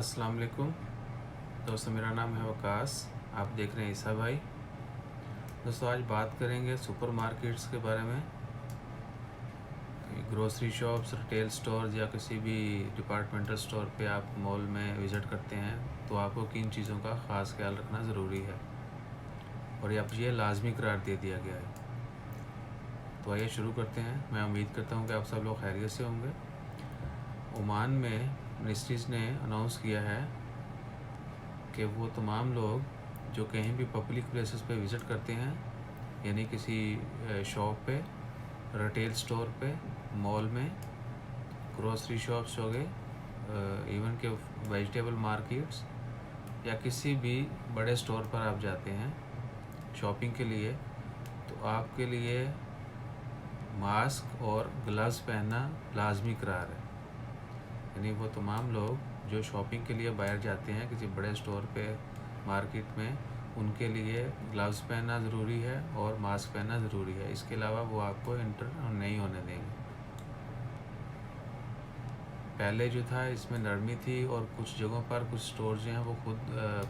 अस्सलाम वालेकुम दोस्तों, मेरा नाम है वकास। आप देख रहे हैं ईसा भाई। दोस्तों, आज बात करेंगे सुपर मार्केट्स के बारे में। ग्रोसरी शॉप्स, रिटेल स्टोर या किसी भी डिपार्टमेंटल स्टोर पे आप मॉल में विज़िट करते हैं तो आपको किन चीज़ों का ख़ास ख्याल रखना ज़रूरी है और ये लाजमी करार दे दिया गया है। तो आइए शुरू करते हैं। मैं उम्मीद करता हूँ कि आप सब लोग खैरियत से होंगे। ओमान में मिनिस्ट्रीज़ ने अनाउंस किया है कि वो तमाम लोग जो कहीं भी पब्लिक प्लेसेस पे विज़िट करते हैं, यानी किसी शॉप पे, रिटेल स्टोर पे, मॉल में, ग्रोसरी शॉप्स हो गए, इवन के वेजिटेबल मार्केट्स या किसी भी बड़े स्टोर पर आप जाते हैं शॉपिंग के लिए, तो आपके लिए मास्क और ग्लव्स पहनना लाजमी करार है। यानी वो तमाम लोग जो शॉपिंग के लिए बाहर जाते हैं किसी बड़े स्टोर पे, मार्केट में, उनके लिए ग्लव्स पहनना ज़रूरी है और मास्क पहनना ज़रूरी है। इसके अलावा वो आपको इंटर नहीं होने देंगे। पहले जो था इसमें नरमी थी और कुछ जगहों पर कुछ स्टोर जो हैं वो खुद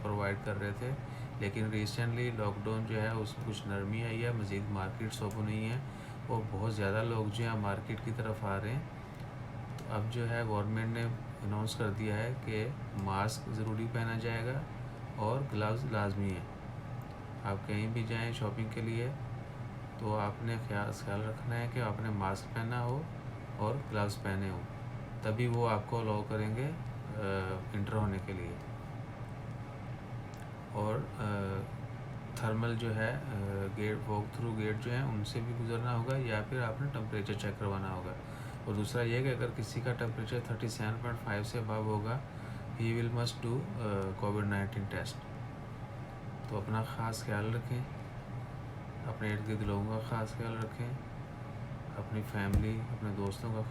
प्रोवाइड कर रहे थे, लेकिन रिसेंटली लॉकडाउन जो है उसमें कुछ नरमी आई है। मज़ीद मार्केट्स ओपन हुई हैं और बहुत ज़्यादा लोग जो हैं मार्केट की तरफ आ रहे हैं। तो अब जो है गवर्नमेंट ने अनाउंस कर दिया है कि मास्क ज़रूरी पहना जाएगा और ग्लव्स लाजमी है। आप कहीं भी जाएं शॉपिंग के लिए तो आपने ख्याल रखना है कि आपने मास्क पहना हो और ग्लव्स पहने हो, तभी वो आपको अलाउ करेंगे इंटर होने के लिए। और थर्मल जो है गेट, वॉक थ्रू गेट जो है उनसे भी गुजरना होगा या फिर आपने टेम्परेचर चेक करवाना होगा। और दूसरा ये कि अगर किसी का टेम्परेचर 37.5 से अबव होगा, ही विल मस्ट डू कोविड-19 टेस्ट। तो अपना ख़ास ख्याल रखें, अपने इर्द गिर्द लोगों का ख़ास ख्याल रखें, अपनी फैमिली, अपने दोस्तों का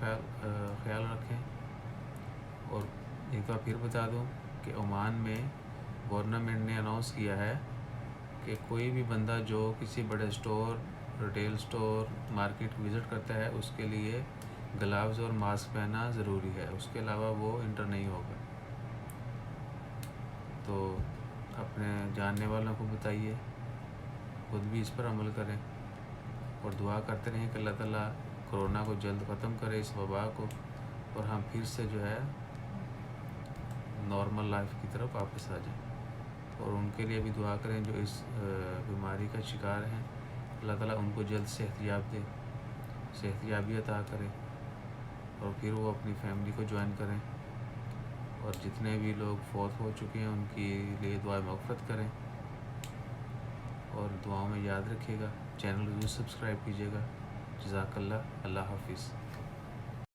ख्याल रखें। और एक बार फिर बता दूं कि ओमान में गवर्नमेंट ने अनाउंस किया है कि कोई भी बंदा जो किसी बड़े store, retail store, market visit करता है उसके लिए ग्लव्स और मास्क पहनना ज़रूरी है। उसके अलावा वो इंटर नहीं होगा। तो अपने जानने वालों को बताइए, खुद भी इस पर अमल करें और दुआ करते रहें कि अल्लाह ताला कोरोना को जल्द ख़त्म करे, इस वबा को, और हम फिर से जो है नॉर्मल लाइफ की तरफ वापस आ जाएं। और उनके लिए भी दुआ करें जो इस बीमारी का शिकार हैं। अल्लाह ताला उनको जल्द सेहतयाबी अता करे और फिर वो अपनी फैमिली को ज्वाइन करें। और जितने भी लोग फौत हो चुके हैं उनके लिए दुआ मग़फ़िरत करें और दुआओं में याद रखिएगा। चैनल को सब्सक्राइब कीजिएगा। जज़ाकल्लाह। अल्लाह हाफ़िज़।